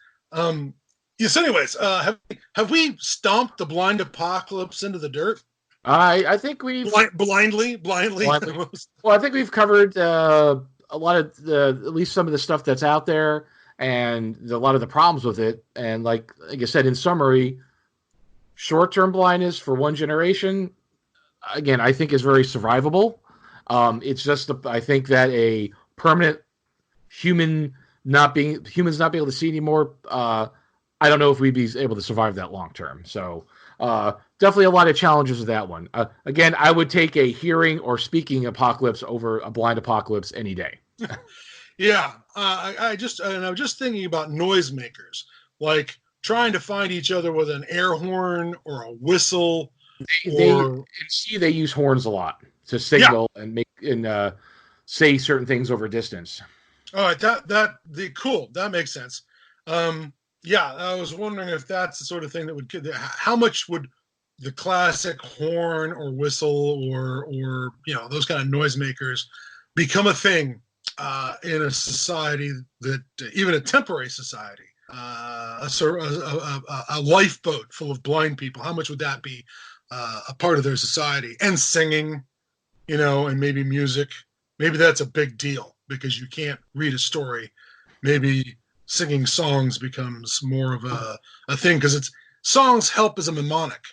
S3: Yes. Anyways, have we stomped the blind apocalypse into the dirt?
S2: I think we've
S3: blindly.
S2: Well, I think we've covered a lot of at least some of the stuff that's out there, and a lot of the problems with it. And like I said, in summary, short-term blindness for one generation, again, I think is very survivable. It's just I think that a permanent humans not being able to see anymore. I don't know if we'd be able to survive that long term. So definitely a lot of challenges with that one. Again, I would take a hearing or speaking apocalypse over a blind apocalypse any day.
S3: Yeah, I was just thinking about noisemakers, like trying to find each other with an air horn or a whistle.
S2: They use horns a lot to signal and make and say certain things over distance.
S3: All right, cool. That makes sense. Yeah, I was wondering if that's the sort of thing that would. How much would the classic horn or whistle or those kind of noisemakers become a thing in a society that even a temporary society, a lifeboat full of blind people? How much would that be a part of their society? And singing, and maybe music. Maybe that's a big deal because you can't read a story. Maybe singing songs becomes more of a thing, because songs help as a mnemonic,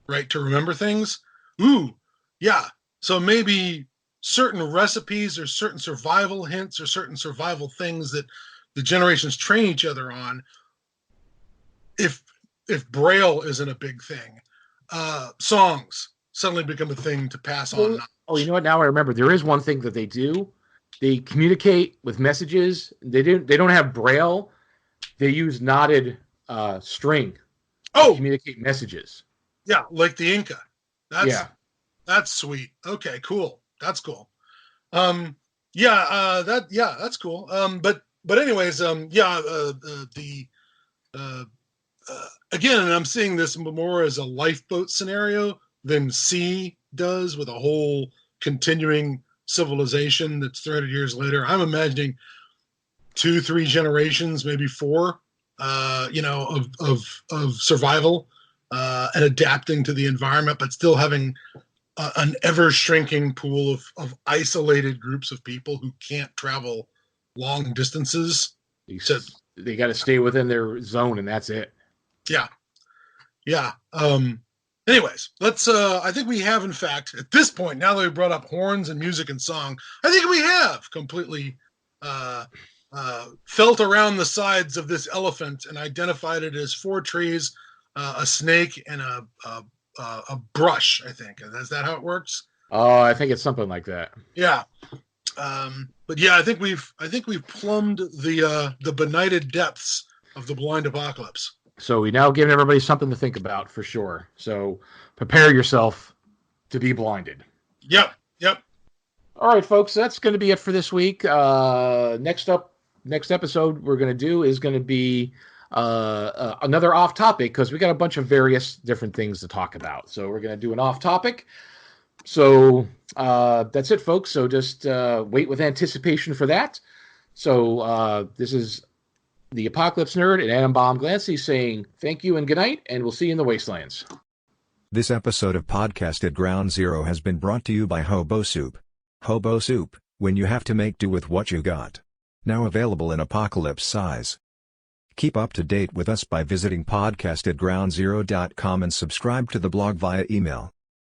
S3: right, to remember things. Ooh, yeah. So maybe certain recipes or certain survival hints or certain survival things that the generations train each other on, if Braille isn't a big thing, songs suddenly become a thing to pass on knowledge.
S2: Oh, you know what? Now I remember. There is one thing that they do. They communicate with messages. They don't have Braille. They use knotted string to communicate messages.
S3: Yeah, like the Inca. That's sweet. Okay, cool. That's cool. That's cool. But anyways, again, and I'm seeing this more as a lifeboat scenario than C does, with a whole continuing civilization that's 300 years later. I'm imagining 2-3 generations, maybe 4, of survival and adapting to the environment, but still having an ever shrinking pool of isolated groups of people who can't travel long distances.
S2: They got to stay within their zone, and that's it.
S3: Yeah. Anyways, let's. I think we have, in fact, at this point, now that we brought up horns and music and song, I think we have completely felt around the sides of this elephant and identified it as 4 trees, a snake, and a brush. I think, is that how it works?
S2: Oh, I think it's something like that.
S3: Yeah. But yeah, I think we've plumbed the benighted depths of the blind apocalypse.
S2: So we now give everybody something to think about for sure. So prepare yourself to be blinded.
S3: Yep.
S2: All right, folks, that's going to be it for this week. Next episode we're going to do is going to be another off topic, because we got a bunch of various different things to talk about. So we're going to do an off topic. So that's it, folks. So just wait with anticipation for that. So this is the Apocalypse Nerd and Adam Bomb Glancy saying thank you and good night, and we'll see you in the wastelands.
S1: This episode of Podcast at Ground Zero has been brought to you by Hobo Soup. Hobo Soup, when you have to make do with what you got. Now available in apocalypse size. Keep up to date with us by visiting podcastатgroundzero.com and subscribe to the blog via email.